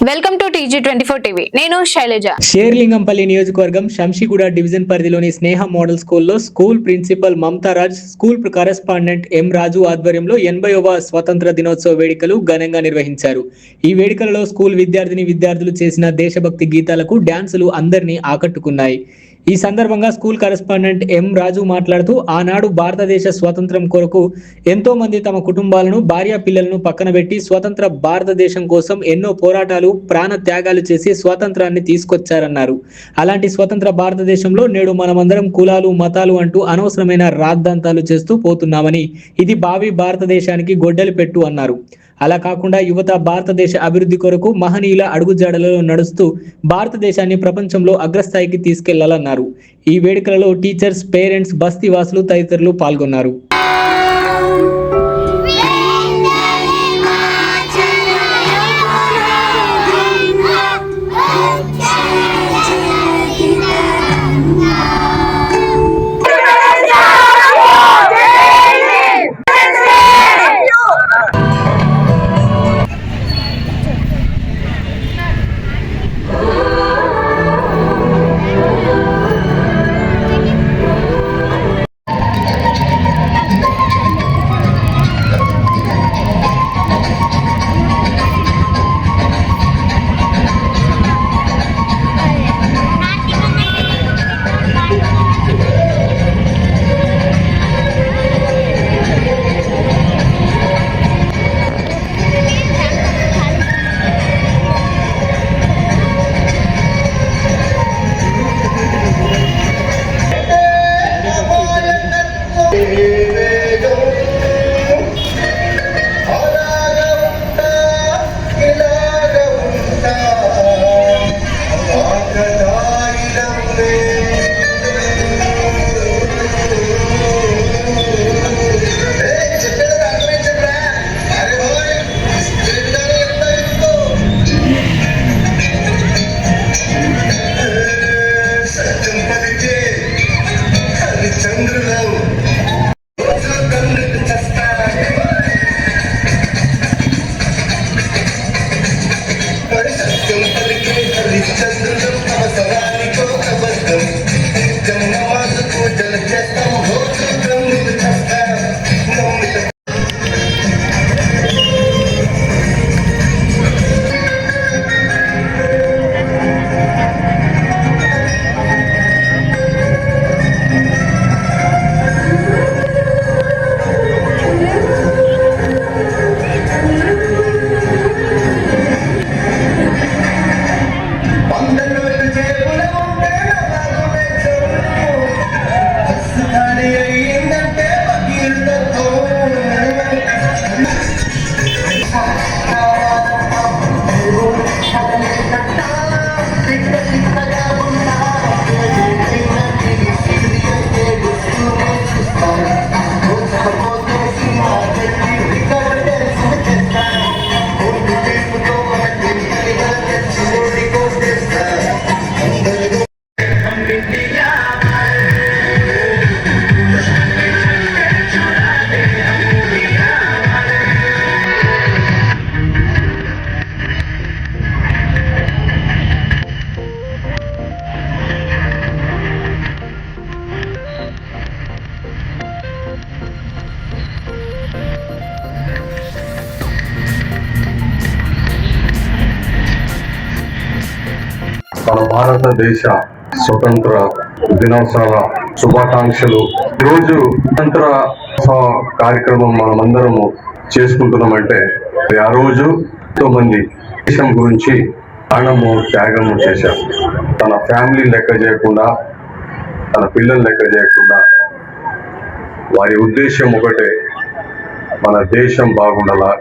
Welcome to TG24 TV. నేను శైలజ. షేర్లింగంపల్లి నియోజకవర్గం శంషిగూడ division పరిధిలోని స్నేహ మోడల్ స్కూల్లో స్కూల్ ప్రిన్సిపల్ మమతారాజ్, స్కూల్ కరెస్పాండెంట్ ఎం రాజు ఆధ్వర్యంలో 80వ స్వతంత్ర దినోత్సవ వేడుకలు ఘనంగా నిర్వహించారు. ఈ వేడుకలలో స్కూల్ విద్యార్థులు చేసిన దేశభక్తి గీతాలకు డ్యాన్సులు అందరినీ ఆకట్టుకున్నాయి. ఈ సందర్భంగా స్కూల్ కరెస్పాండెంట్ ఎం రాజు మాట్లాడుతూ, ఆనాడు భారతదేశ స్వాతంత్ర్యం కొరకు ఎంతో మంది తమ కుటుంబాలను, భార్య పిల్లలను పక్కన పెట్టి స్వతంత్ర భారతదేశం కోసం ఎన్నో పోరాటాలు, ప్రాణ త్యాగాలు చేసి స్వాతంత్రాన్ని తీసుకొచ్చారన్నారు. అలాంటి స్వతంత్ర భారతదేశంలో నేడు మనమందరం కులాలు, మతాలు అంటూ అనవసరమైన రాద్ధాంతాలు చేస్తూ పోతున్నామని, ఇది భావి భారతదేశానికి గొడ్డలి పెట్టు అన్నారు. అలా కాకుండా యువత భారతదేశ అభివృద్ధి కొరకు మహనీయుల అడుగుజాడలలో నడుస్తూ భారతదేశాన్ని ప్రపంచంలో అగ్రస్థాయికి తీసుకెళ్లాలన్నారు. ఈ వేడుకలలో టీచర్స్, పేరెంట్స్, బస్తీవాసులు తదితరులు పాల్గొన్నారు. మన భారతదేశ స్వతంత్ర దినోత్సవ శుభాకాంక్షలు. ఈరోజు స్వతంత్ర కార్యక్రమం మనమందరము చేసుకుంటున్నామంటే, ఆ రోజు ఎంతో మంది దేశం గురించి ప్రాణము త్యాగము చేశారు. తన ఫ్యామిలీ లెక్క చేయకుండా, తన పిల్లలు లెక్క చేయకుండా, వారి ఉద్దేశం ఒకటే, మన దేశం బాగుండాలా,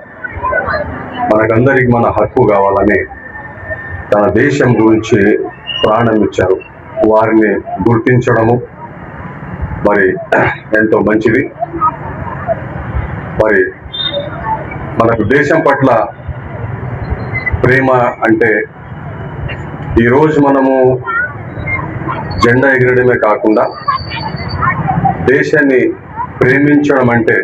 మనకందరికి మన హక్కు కావాలని తన దేశం గురించి ప్రాణం ఇచ్చారు. వారిని గుర్తించడము మరి ఎంతో మంచిది. మరి మనకు దేశం పట్ల ప్రేమ అంటే, ఈరోజు మనము జెండా ఎగిరడమే కాకుండా దేశాన్ని ప్రేమించడం అంటే,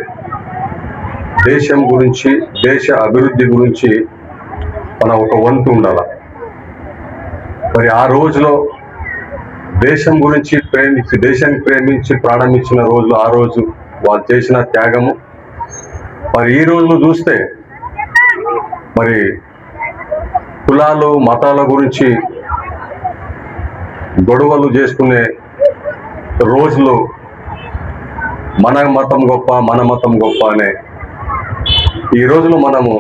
దేశం గురించి, దేశ అభివృద్ధి గురించి మన ఒక వంతు ఉండాలి. మరి ఆ రోజులో దేశం గురించి ప్రేమించి, దేశాన్ని ప్రేమించి ప్రాణం ఇచ్చిన రోజులు, ఆ రోజు వాళ్ళు చేసిన త్యాగము. మరి ఈ రోజులు చూస్తే మరి కులాలు మతాల గురించి గొడవలు చేసుకునే రోజులు, మన మతం గొప్ప, మన మతం గొప్ప అనే ఈ రోజులు మనము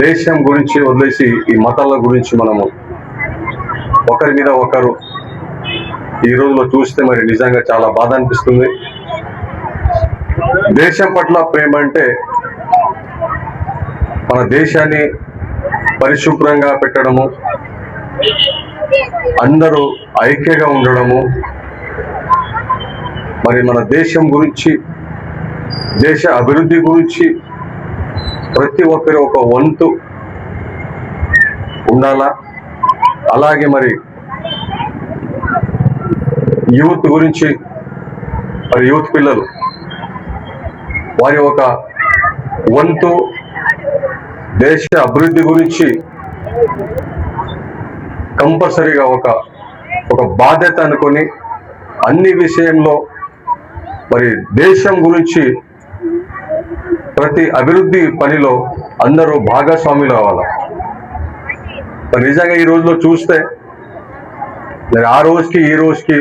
దేశం గురించి వదిలేసి ఈ మతాల గురించి మనము ఒకరి మీద ఒకరు ఈ రోజులో చూస్తే మరి నిజంగా చాలా బాధ అనిపిస్తుంది. దేశం పట్ల ప్రేమ అంటే మన దేశాన్ని పరిశుభ్రంగా పెట్టడము, అందరూ ఐక్యంగా ఉండడము, మరి మన దేశం గురించి, దేశ అభివృద్ధి గురించి ప్రతి ఒక్కరి ఒక వంతు ఉండాలా. అలాగే మరి యూత్ గురించి, మరి యూత్ పిల్లలు వారి ఒక వంతు దేశ అభివృద్ధి గురించి కంపల్సరీగా ఒక బాధ్యత అనుకొని అన్ని విషయంలో మరి దేశం గురించి ప్రతి అభివృద్ధి పనిలో అందరూ భాగస్వాములు అవ్వాలి. మరి నిజంగా ఈ రోజులో చూస్తే మరి ఆ రోజుకి ఈ రోజుకి,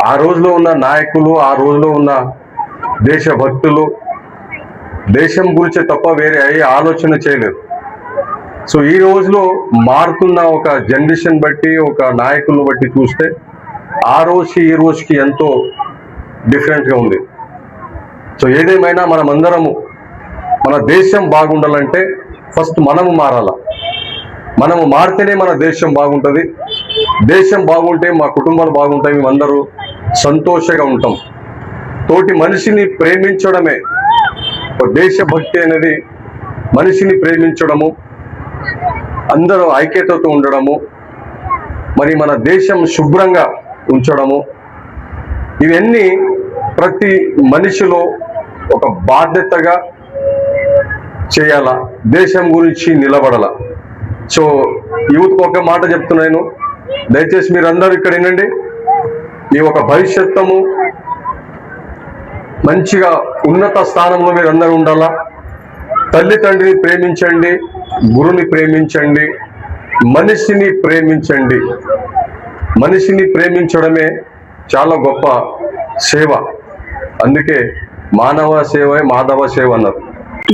ఆ రోజులో ఉన్న నాయకులు, ఆ రోజులో ఉన్న దేశభక్తులు దేశం గురించి తప్ప వేరే అయ్యే ఆలోచన చేయలేదు. సో ఈ రోజులో మారుతున్న ఒక జనరేషన్ బట్టి, ఒక నాయకులను బట్టి చూస్తే ఆ రోజుకి ఈ రోజుకి ఎంతో డిఫరెంట్గా ఉంది. సో ఏదేమైనా మనమందరము మన దేశం బాగుండాలంటే ఫస్ట్ మనము మారాల. మనము మారితేనే మన దేశం బాగుంటుంది. దేశం బాగుంటే మా కుటుంబాలు బాగుంటాయి, మేమందరూ సంతోషంగా ఉంటాం. తోటి మనిషిని ప్రేమించడమే ఒక దేశభక్తి అనేది. మనిషిని ప్రేమించడము, అందరూ ఐక్యతతో ఉండడము, మరి మన దేశం శుభ్రంగా ఉంచడము, ఇవన్నీ ప్రతి మనిషిలో ఒక బాధ్యతగా చేయాల. దేశం గురించి నిలబడాల. సో యూత్కి ఒక మాట చెప్తున్నాను, దయచేసి మీరందరూ ఇక్కడ వినండి. మీ ఒక భవిష్యత్తు మంచిగా ఉన్నత స్థానంలో మీరు అందరూ ఉండాలా. తల్లి తండ్రిని ప్రేమించండి, గురుని ప్రేమించండి, మనిషిని ప్రేమించండి. మనిషిని ప్రేమించడమే చాలా గొప్ప సేవ. అందుకే మానవ సేవే మాధవ సేవ అన్నారు.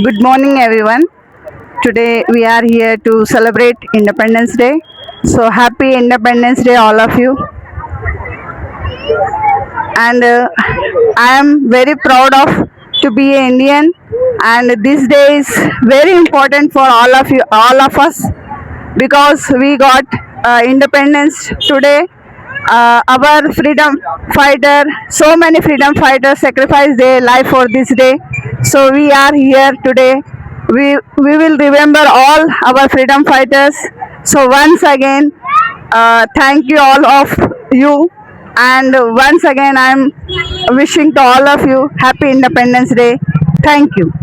Good morning, everyone. Today we are here to celebrate Independence Day. So happy Independence Day, all of you. And I am very proud of to be an Indian. And this day is very important for all of you, all of us, because we got independence today. Our freedom fighter, so many freedom fighters sacrificed their life for this day. So we are here today. We will remember all our freedom fighters. So once again, thank you all of you. And once again, I am wishing to all of you happy Independence Day. Thank you.